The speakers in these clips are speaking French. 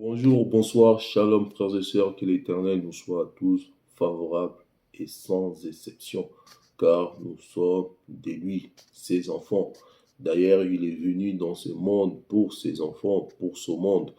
Bonjour, bonsoir, shalom frères et sœurs, que l'Éternel nous soit à tous favorable et sans exception, car nous sommes de lui, ses enfants. D'ailleurs, il est venu dans ce monde pour ses enfants, pour ce monde.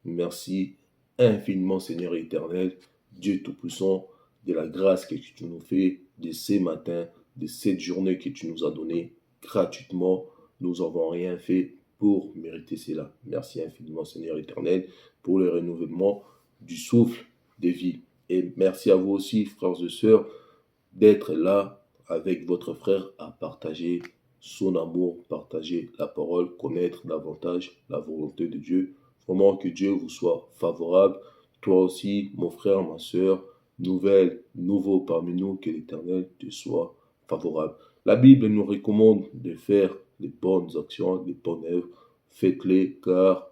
Merci infiniment Seigneur éternel, Dieu Tout-Puissant, de la grâce que tu nous fais de ces matins, de cette journée que tu nous as donnée gratuitement. Nous n'avons rien fait pour mériter cela. Merci infiniment Seigneur éternel pour le renouvellement du souffle de vie. Et merci à vous aussi, frères et sœurs, d'être là avec votre frère à partager son amour, partager la parole, connaître davantage la volonté de Dieu. Vraiment que Dieu vous soit favorable. Toi aussi, mon frère, ma sœur, nouveau parmi nous, que l'Éternel te soit favorable. La Bible nous recommande de faire les bonnes actions, les bonnes œuvres. Faites-les car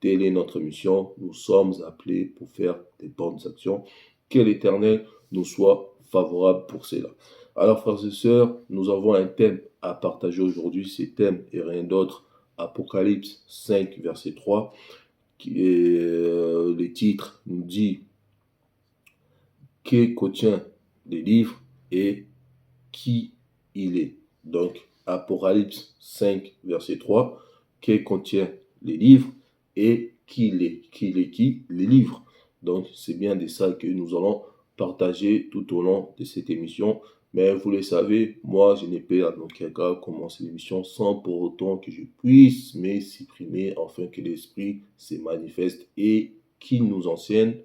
telle est notre mission. Nous sommes appelés pour faire des bonnes actions. Que l'Éternel nous soit favorable pour cela. Alors, frères et sœurs, nous avons un thème à partager aujourd'hui. Ce thème est rien d'autre. Apocalypse 5, verset 3, qui est le titre nous dit que contient les livres et qui il est. Donc, Apocalypse 5, verset 3, que contient les livres et qui il est. Qui il est qui? Les livres. Donc, c'est bien de ça que nous allons partager tout au long de cette émission. Mais vous le savez, moi, je n'ai pas dans quel cas commencer l'émission sans pour autant que je puisse m'exprimer afin que l'Esprit se manifeste et qu'il nous enseigne,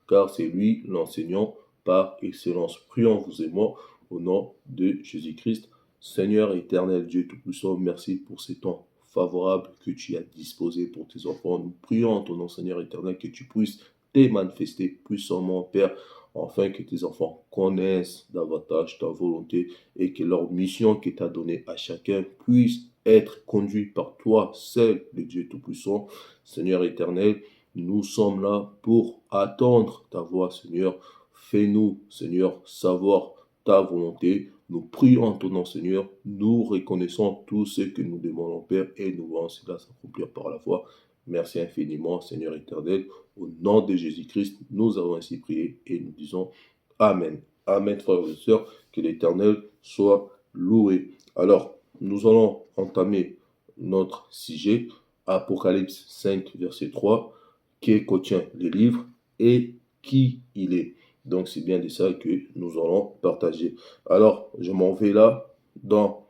car c'est lui l'enseignant par excellence. Prions vous et moi au nom de Jésus-Christ. Seigneur éternel Dieu Tout-Puissant, merci pour ces temps favorables que tu as disposés pour tes enfants. Nous prions en ton nom, Seigneur éternel, que tu puisses te manifester puissamment, Père, afin que tes enfants connaissent davantage ta volonté et que leur mission que tu as donnée à chacun puisse être conduite par toi seul, le Dieu Tout-Puissant. Seigneur éternel, nous sommes là pour attendre ta voix, Seigneur. Fais-nous, Seigneur, savoir ta volonté. Nous prions en ton nom, Seigneur. Nous reconnaissons tout ce que nous demandons, Père, et nous voyons cela s'accomplir par la foi. Merci infiniment, Seigneur éternel. Au nom de Jésus-Christ, nous avons ainsi prié et nous disons Amen. Amen, frères et sœurs, que l'Éternel soit loué. Alors, nous allons entamer notre sujet, Apocalypse 5, verset 3, qui contient les livres et qui il est. Donc, c'est bien de ça que nous allons partager. Alors, je m'en vais là dans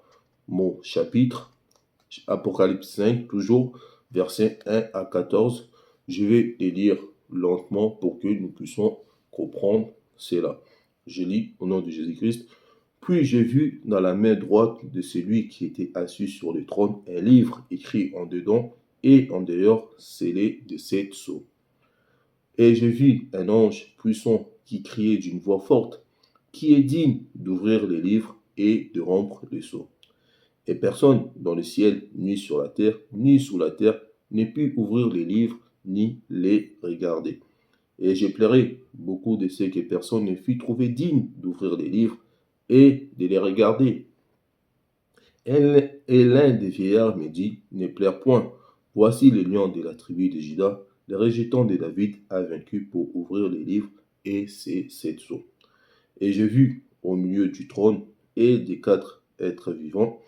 mon chapitre, Apocalypse 5, toujours, versets 1 à 14. Je vais les lire lentement pour que nous puissions comprendre cela. Je lis au nom de Jésus-Christ. Puis j'ai vu dans la main droite de celui qui était assis sur le trône un livre écrit en dedans et en dehors scellé de 7 sceaux. Et j'ai vu un ange puissant qui criait d'une voix forte, qui est digne d'ouvrir les livres et de rompre les sceaux. Et personne dans le ciel, ni sur la terre, ni sous la terre, n'ait pu ouvrir les livres, ni les regarder. Et j'ai pleuré beaucoup de ce que personne ne fut trouvé digne d'ouvrir les livres et de les regarder. Et l'un des vieillards me dit, ne pleure point, voici le lion de la tribu de Juda, le rejeton de David a vaincu pour ouvrir les livres et ses 7 sceaux. Et j'ai vu au milieu du trône et des 4 êtres vivants,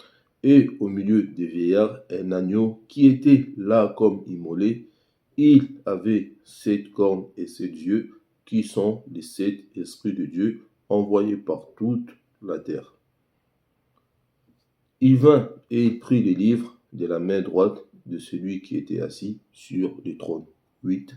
et au milieu des vieillards un agneau qui était là comme immolé. Il avait 7 cornes et 7 yeux, qui sont les 7 esprits de Dieu envoyés par toute la terre. Il vint et il prit les livres de la main droite de celui qui était assis sur le trône. 8.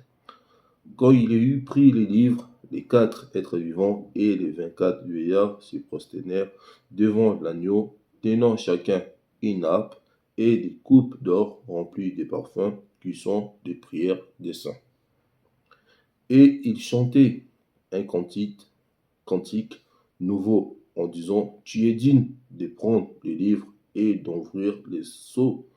Quand il eut pris les livres, les 4 êtres vivants et les 24 vieillards se prosternèrent devant l'agneau, tenant chacun une harpe et des coupes d'or remplies de parfums qui sont des prières des saints. Et ils chantaient un cantique nouveau en disant, tu es digne de prendre les livres et d'ouvrir les sceaux,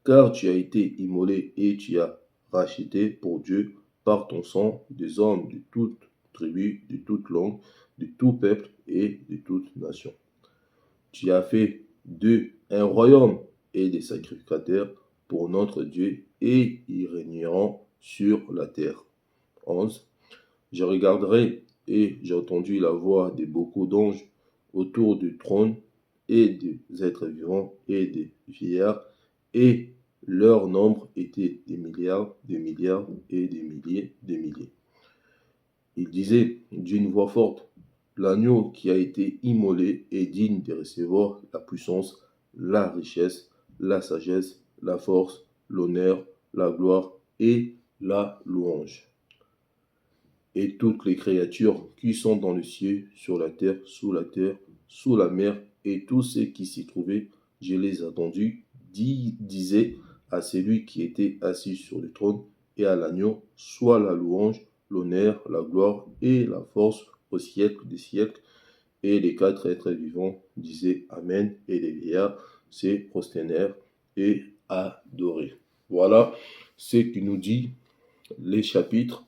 car tu as été immolé et tu as racheté pour Dieu par ton sang des hommes de toute tribu, de toute langue, de tout peuple et de toute nation. Tu as fait d'eux un royaume et des sacrificateurs pour notre Dieu, et ils régneront sur la terre. 11. Je regarderai et j'ai entendu la voix de beaucoup d'anges autour du trône et des êtres vivants et des vieillards, et leur nombre était des milliards et des milliers. Il disait d'une voix forte, l'agneau qui a été immolé est digne de recevoir la puissance, la richesse, la sagesse, la force, l'honneur, la gloire et la louange. Et toutes les créatures qui sont dans le ciel, sur la terre, sous la mer, et tous ceux qui s'y trouvaient, je les ai entendus, disaient à celui qui était assis sur le trône et à l'agneau, soit la louange, l'honneur, la gloire et la force au siècle des siècles. Et les quatre êtres vivants disaient Amen, et les vieillards se prosternèrent et adoraient. Voilà ce qui nous dit les chapitres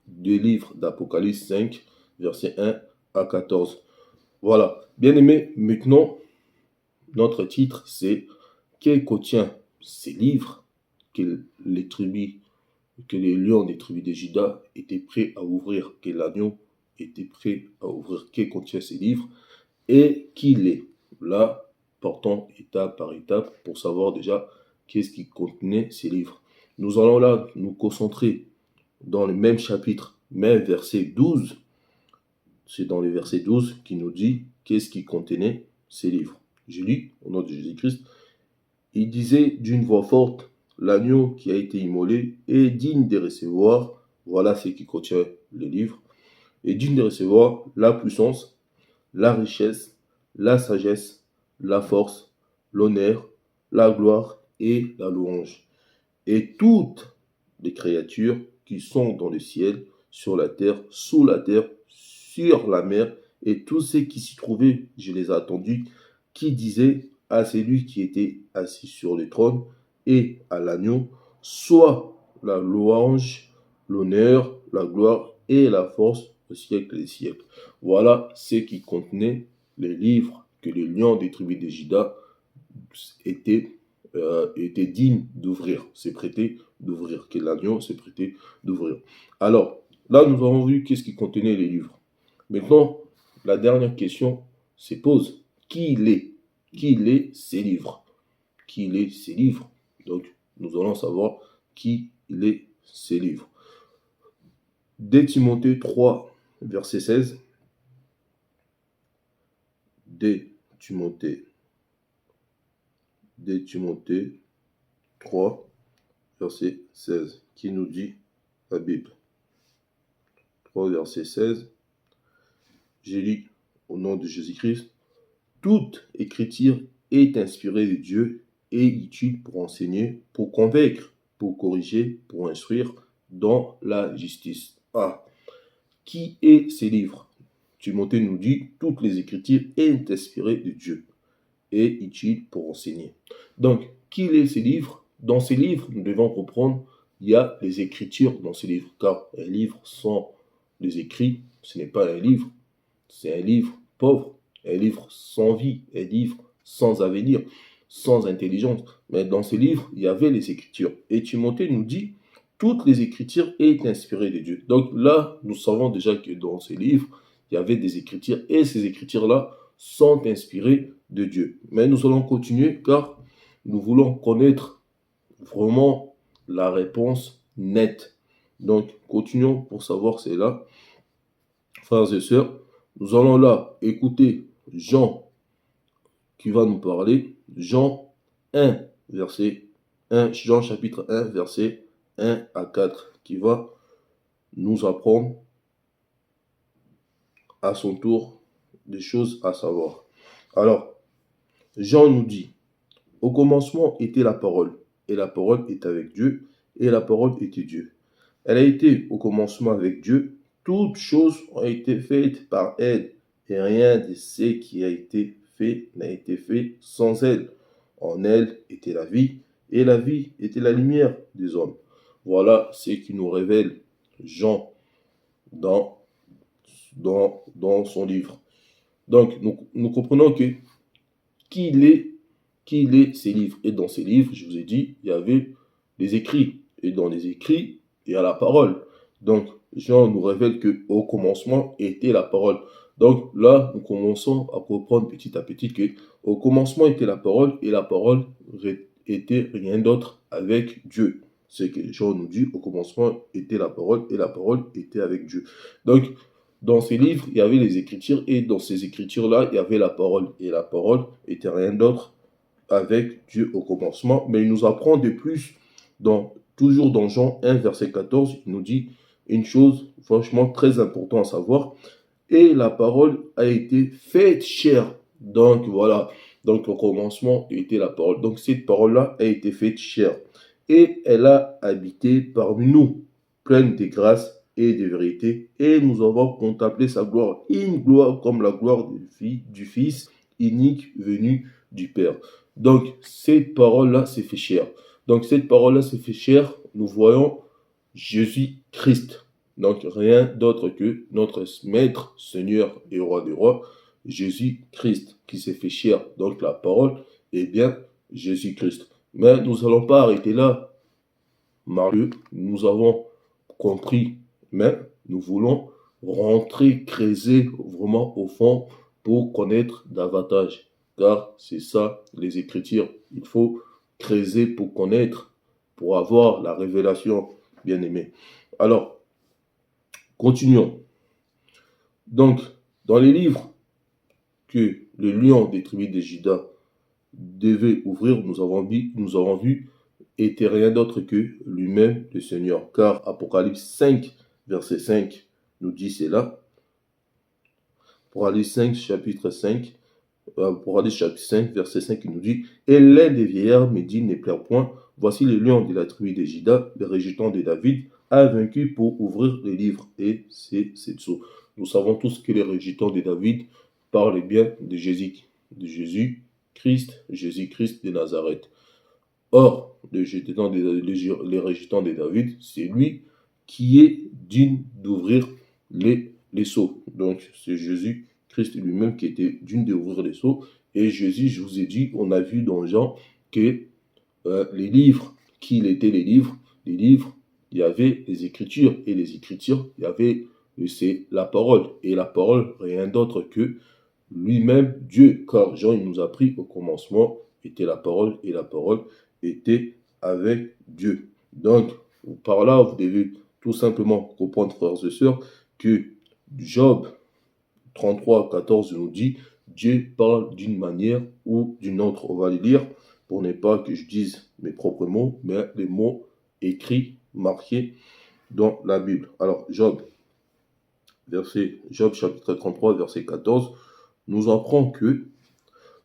du livre d'Apocalypse 5, versets 1 à 14. Voilà. Bien aimé, maintenant, notre titre, c'est que contient ces livres que les lions des tribus de Juda étaient prêts à ouvrir, que l'agneau était prêt à ouvrir, que contient ces livres, et qu'il est. Là, portons étape par étape pour savoir déjà qu'est-ce qui contenait ces livres. Nous allons là nous concentrer dans le même chapitre, même verset 12. C'est dans le verset 12 qui nous dit qu'est-ce qui contenait ces livres. Je lis au nom de Jésus-Christ. Il disait d'une voix forte, l'agneau qui a été immolé est digne de recevoir, voilà ce qui contient les livres, est digne de recevoir la puissance, la richesse, la sagesse, la force, l'honneur, la gloire et la louange. Et toutes les créatures qui sont dans le ciel, sur la terre, sous la terre, sur la mer, et tous ceux qui s'y trouvaient, je les ai attendus, qui disaient à celui qui était assis sur le trône et à l'agneau, soit la louange, l'honneur, la gloire et la force au siècle des siècles. Voilà ce qui contenait les livres que les lions des tribus de Juda étaient digne d'ouvrir, s'est prêté d'ouvrir, que l'agneau s'est prêté d'ouvrir. Alors, là, nous avons vu qu'est-ce qui contenait les livres. Maintenant, la dernière question se pose. Qui il est? Qui il est ces livres? Qui il est ces livres? Donc, nous allons savoir qui il est ces livres. 2 Timothée 3, verset 16. 2 Timothée 3, verset 16, qui nous dit la Bible. 3, verset 16. Je lis au nom de Jésus-Christ. Toute écriture est inspirée de Dieu et utile pour enseigner, pour convaincre, pour corriger, pour instruire dans la justice. Ah, qui est ces livres? Timothée nous dit, toutes les écritures sont inspirées de Dieu et utiles pour enseigner. Donc, qui est ces livres? Dans ces livres, nous devons comprendre, il y a les écritures dans ces livres, car un livre sans les écrits, ce n'est pas un livre, c'est un livre pauvre, un livre sans vie, un livre sans avenir, sans intelligence. Mais dans ces livres, il y avait les écritures. Et Timothée nous dit, toutes les écritures sont inspirées de Dieu. Donc là, nous savons déjà que dans ces livres, il y avait des écritures, et ces écritures-là sont inspirées de Dieu. Mais nous allons continuer, car nous voulons connaître vraiment la réponse nette. Donc, continuons pour savoir cela. Frères et sœurs, nous allons là écouter Jean qui va nous parler. Jean 1, verset 1, Jean chapitre 1, verset 1 à 4, qui va nous apprendre à son tour des choses à savoir. Alors, Jean nous dit, au commencement était la parole, et la parole est avec Dieu, et la parole était Dieu. Elle a été au commencement avec Dieu. Toutes choses ont été faites par elle, et rien de ce qui a été fait n'a été fait sans elle. En elle était la vie, et la vie était la lumière des hommes. Voilà ce qui nous révèle Jean dans son livre. Donc, nous comprenons que qui il est ces livres. Et dans ces livres, je vous ai dit, il y avait les écrits. et dans les écrits, il y a la parole. Donc, Jean nous révèle qu'au commencement était la parole. Donc là, nous commençons à comprendre petit à petit que au commencement était la parole et la parole était rien d'autre avec Dieu. C'est que Jean nous dit, au commencement était la parole et la parole était avec Dieu. Donc, dans ces livres, il y avait les Écritures et dans ces Écritures-là, il y avait la parole. Et la parole était rien d'autre avec Dieu au commencement. Mais il nous apprend de plus, toujours dans Jean 1, verset 14, il nous dit une chose franchement très importante à savoir. Et la parole a été faite chair. Donc voilà, donc au commencement était la parole. Donc cette parole-là a été faite chair. Et elle a habité parmi nous, pleine de grâce et de vérité. Et nous avons contemplé sa gloire, une gloire comme la gloire du Fils unique venu du Père. Donc cette parole-là s'est fait chair. Donc cette parole-là s'est fait chair, nous voyons Jésus-Christ. Donc rien d'autre que notre Maître, Seigneur et Roi des Rois, Jésus-Christ, qui s'est fait chair. Donc la parole est bien Jésus-Christ. Mais nous n'allons pas arrêter là. Marie, nous avons compris, mais nous voulons rentrer, creuser vraiment au fond pour connaître davantage. Car c'est ça les Écritures. Il faut creuser pour connaître, pour avoir la révélation, bien aimé. Alors, continuons. Donc, dans les livres que le lion des tribus de Juda devait ouvrir, nous avons vu, était rien d'autre que lui-même le Seigneur. Car Apocalypse 5, verset 5, nous dit cela. Apocalypse 5, chapitre 5, Apocalypse chapitre 5, verset 5, il nous dit « Et l'un des vieillards me dit, ne pleure point, voici le lion de la tribu de Juda, le rejetant de David, a vaincu pour ouvrir les livres. » Et c'est Setso. Nous savons tous que les rejetants de David parlent bien de Jésus-Christ, Jésus-Christ de Nazareth. Or, les rejetants de David, c'est lui qui est digne d'ouvrir les sceaux. Donc, c'est Jésus-Christ lui-même qui était digne d'ouvrir les sceaux. Et Jésus, je vous ai dit, on a vu dans Jean que les livres, qu'il était les livres, il y avait les Écritures. Et les Écritures, il y avait, c'est la parole. Et la parole, rien d'autre que lui-même, Dieu. Car Jean, il nous a pris au commencement, était la parole, et la parole était avec Dieu. Donc, par là, vous devez tout simplement comprendre, frères et sœurs, que Job 33, 14 nous dit, Dieu parle d'une manière ou d'une autre. On va les lire pour ne pas que je dise mes propres mots, mais les mots écrits, marqués dans la Bible. Alors, Job chapitre 33, verset 14, nous apprend que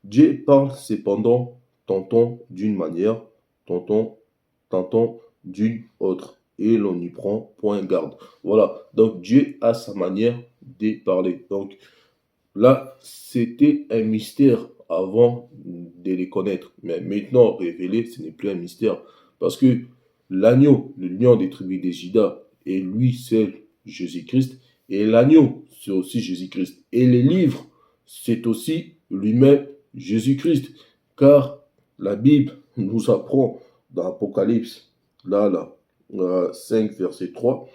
Dieu parle cependant tantôt d'une manière, tantôt d'une autre. Et l'on n'y prend point garde. Voilà. Donc Dieu a sa manière de parler. Donc là, c'était un mystère avant de les connaître. Mais maintenant, révélé, ce n'est plus un mystère. Parce que l'agneau, le lion des tribus des Juda, et lui, c'est Jésus-Christ. Et l'agneau, c'est aussi Jésus-Christ. Et les livres, c'est aussi lui-même Jésus-Christ. Car la Bible nous apprend dans Apocalypse, 5, verset 3,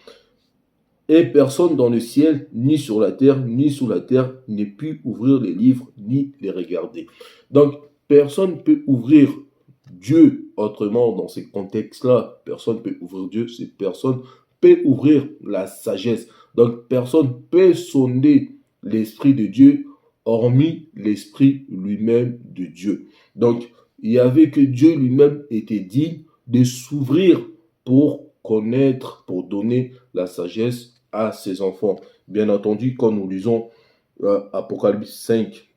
« Et personne dans le ciel, ni sur la terre, ni sous la terre, ne peut ouvrir les livres, ni les regarder. » Donc, personne ne peut ouvrir Dieu autrement dans ces contextes-là. Personne ne peut ouvrir Dieu, cette personne peut ouvrir la sagesse. Donc, personne ne peut sonder l'Esprit de Dieu, hormis l'Esprit lui-même de Dieu. Donc, il y avait que Dieu lui-même était digne de s'ouvrir pour connaître, pour donner la sagesse à ses enfants. Bien entendu, quand nous lisons Apocalypse 5,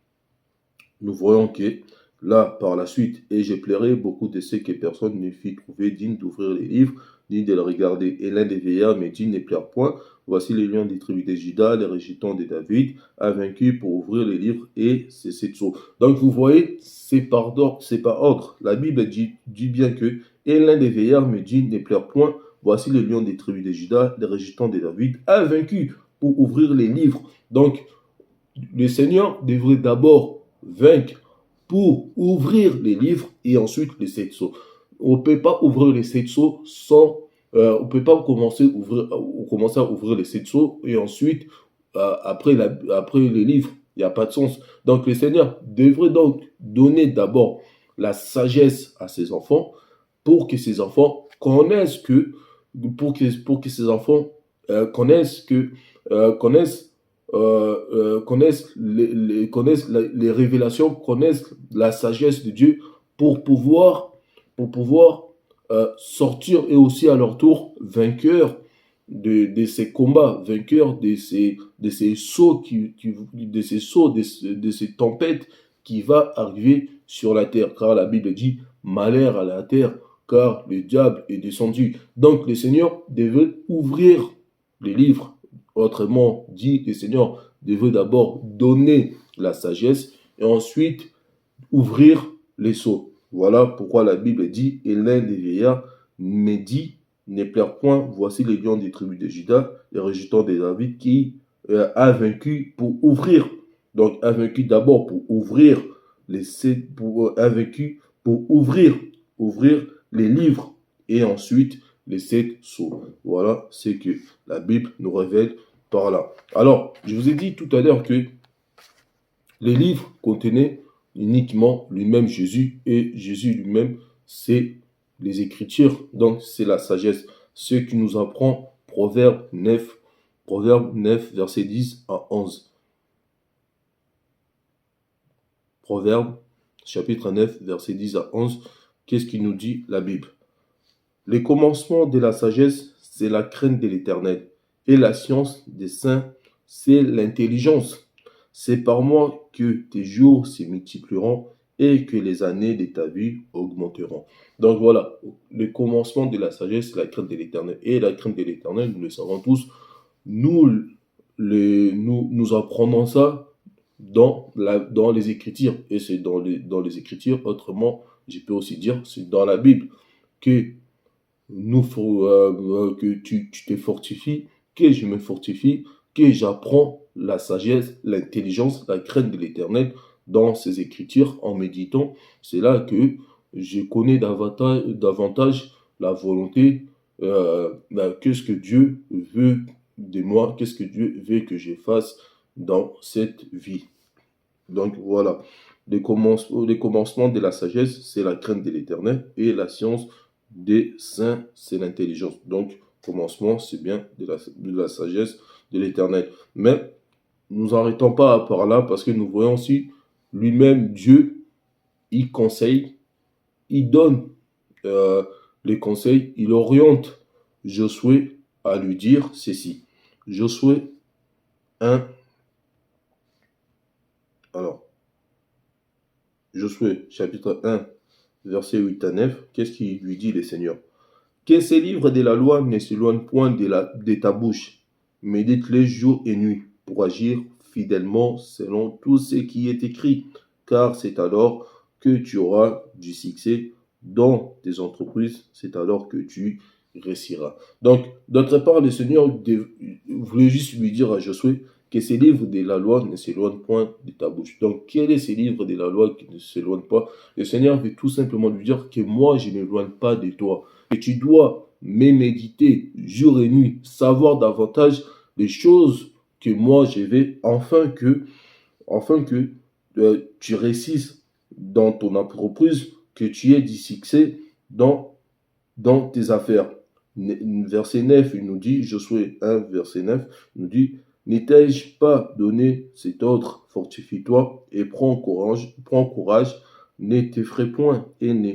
nous voyons que là, par la suite, et je plairai beaucoup de ceux que personne ne fit trouver digne d'ouvrir les livres, ni de le regarder. Et l'un des vieillards me dit, ne pleure point, voici les lions des tribus de Juda, les rejetants de David, a vaincu pour ouvrir les livres, et c'est Setso. Donc vous voyez, c'est par ordre. La Bible dit bien que, et l'un des vieillards me dit, ne pleure point, voici les lions des tribus de Juda, les rejetants de David, a vaincu pour ouvrir les livres. Donc, le Seigneur devrait d'abord vaincre pour ouvrir les livres et ensuite les sept sceaux. On ne peut pas ouvrir les sept sceaux sans on ne peut pas commencer à ouvrir les 7 sceaux et ensuite, après les livres. Il n'y a pas de sens. Donc le Seigneur devrait donc donner d'abord la sagesse à ses enfants pour que ces enfants connaissent que, pour que ces enfants connaissent que, connaissent, connaissent les révélations, connaissent la sagesse de Dieu pour pouvoir sortir et aussi à leur tour vainqueurs de ces combats, vainqueurs de ces sauts, de ces tempêtes qui va arriver sur la terre. Car la Bible dit, malheur à la terre, car le diable est descendu. Donc le Seigneur devait ouvrir les livres. Autrement dit, le Seigneur devait d'abord donner la sagesse et ensuite ouvrir les sceaux. Voilà pourquoi la Bible dit, et l'un des vieillards me dit, ne pleure point, voici les lions des tribus de Juda, les rejetants de David, qui a vaincu pour ouvrir. Donc, a vaincu d'abord pour ouvrir a vaincu pour ouvrir les livres et ensuite les 7 sceaux. Voilà ce que la Bible nous révèle par là. Alors, je vous ai dit tout à l'heure que les livres contenaient uniquement lui-même Jésus, et Jésus lui-même, c'est les Écritures, donc c'est la sagesse. Ce qui nous apprend Proverbe 9, verset 10 à 11. Proverbe, chapitre 9, verset 10 à 11. Qu'est-ce qu'il nous dit la Bible? Les commencements de la sagesse, c'est la crainte de l'Éternel, et la science des saints, c'est l'intelligence. C'est par moi que tes jours se multiplieront et que les années de ta vie augmenteront. Donc voilà, le commencement de la sagesse, c'est la crainte de l'Éternel. Et la crainte de l'Éternel, nous le savons tous, nous apprenons ça dans les Écritures. Et c'est dans les Écritures, autrement, je peux aussi dire, c'est dans la Bible que que tu te fortifies, que je me fortifie, que j'apprends la sagesse, l'intelligence, la crainte de l'Éternel dans ces Écritures en méditant. C'est là que je connais davantage la volonté, qu'est-ce que Dieu veut de moi, qu'est-ce que Dieu veut que je fasse dans cette vie. Donc voilà, les commencements de la sagesse, c'est la crainte de l'Éternel, et la science des saints, c'est l'intelligence. Donc, commencement, c'est bien de la sagesse de l'Éternel. Mais nous n'arrêtons pas par là, parce que nous voyons aussi lui-même, Dieu, il conseille, il donne les conseils, il oriente Josué à lui dire ceci. Josué 1. Alors, Josué chapitre 1, verset 8 à 9, qu'est-ce qu'il lui dit le Seigneur? Que ces livres de la loi ne s'éloignent point de ta bouche, médite-les jour et nuit, pour agir fidèlement selon tout ce qui est écrit, car c'est alors que tu auras du succès dans tes entreprises, c'est alors que tu réussiras. Donc, d'autre part, le Seigneur voulait juste lui dire à Josué que ces livres de la loi ne s'éloignent point de ta bouche. Donc, quels sont ces livres de la loi qui ne s'éloignent pas? Le Seigneur veut tout simplement lui dire que moi, je ne m'éloigne pas de toi. Et tu dois méditer jour et nuit, savoir davantage les choses que moi je vais, afin que tu réussisses dans ton entreprise, que tu aies du succès dans tes affaires. Verset 9, il nous dit, Josué 1, verset 9, il nous dit, ne t'ai-je pas donné cet ordre, fortifie-toi et prends courage, ne t'effraie point et ne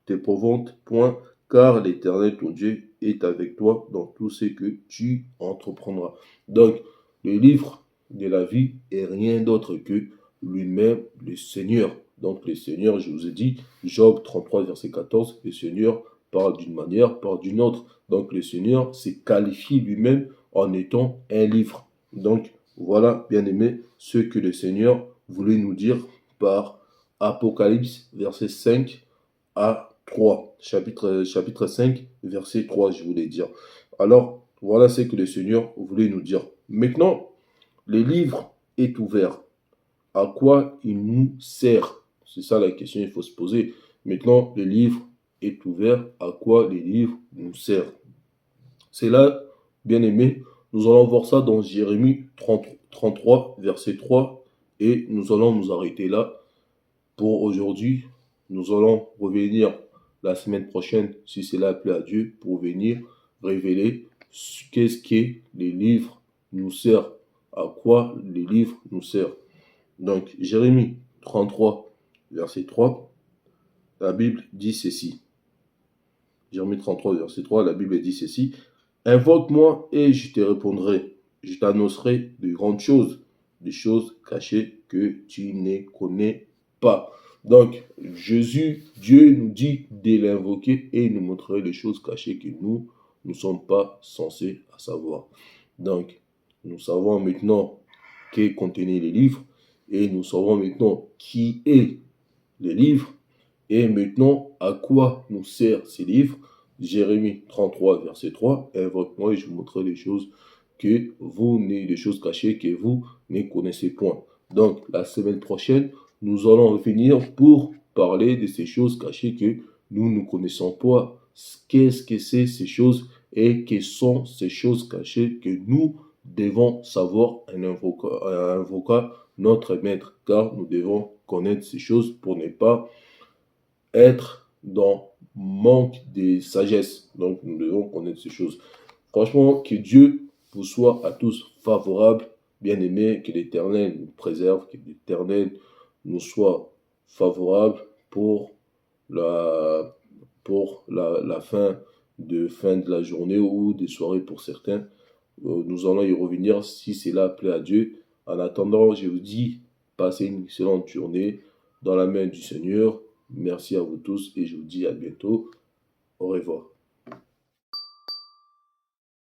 t'épouvante point, car l'Éternel ton Dieu est avec toi dans tout ce que tu entreprendras. Donc, le livre de la vie est rien d'autre que lui-même, le Seigneur. Donc, le Seigneur, je vous ai dit, Job 33, verset 14, le Seigneur parle d'une manière, parle d'une autre. Donc, le Seigneur s'est qualifié lui-même en étant un livre. Donc, voilà, bien aimé, ce que le Seigneur voulait nous dire par Apocalypse, verset 5 à 3. Chapitre 5, verset 3, je voulais dire. Alors, voilà ce que le Seigneur voulait nous dire. Maintenant, le livre est ouvert. À quoi il nous sert? C'est ça la question qu'il faut se poser. Maintenant, le livre est ouvert. À quoi les livres nous servent? C'est là, bien aimé, nous allons voir ça dans Jérémie 33, verset 3, et nous allons nous arrêter là pour aujourd'hui. Nous allons revenir la semaine prochaine, si cela plaît à Dieu, pour venir révéler qu'est-ce que les livres nous servent, à quoi les livres nous servent. Donc, Jérémie 33, verset 3, la Bible dit ceci. Jérémie 33, verset 3, la Bible dit ceci. Invoque-moi et je te répondrai. Je t'annoncerai de grandes choses, des choses cachées que tu ne connais pas. Donc, Dieu nous dit de l'invoquer et nous montrer les choses cachées que nous ne sommes pas censés savoir. Donc, nous savons maintenant que contenaient les livres et nous savons maintenant qui est les livres et maintenant à quoi nous servent ces livres. Jérémie 33, verset 3, invoque-moi et je vous montrerai des choses que vous n'avez des choses cachées que vous ne connaissez point. Donc, la semaine prochaine, nous allons revenir pour parler de ces choses cachées que nous ne connaissons pas. Qu'est-ce que c'est ces choses et quelles sont ces choses cachées que nous devons savoir en invoquant notre maître, car nous devons connaître ces choses pour ne pas être dans manque de sagesse. Donc, nous devons connaître ces choses. Franchement, que Dieu vous soit à tous favorable, bien aimé, que l'Éternel nous préserve, que l'Éternel nous soit favorable pour la fin de la journée ou des soirées pour certains. Nous allons y revenir si cela plaît à Dieu. En attendant, je vous dis, passez une excellente journée dans la main du Seigneur. Merci à vous tous et je vous dis à bientôt. Au revoir.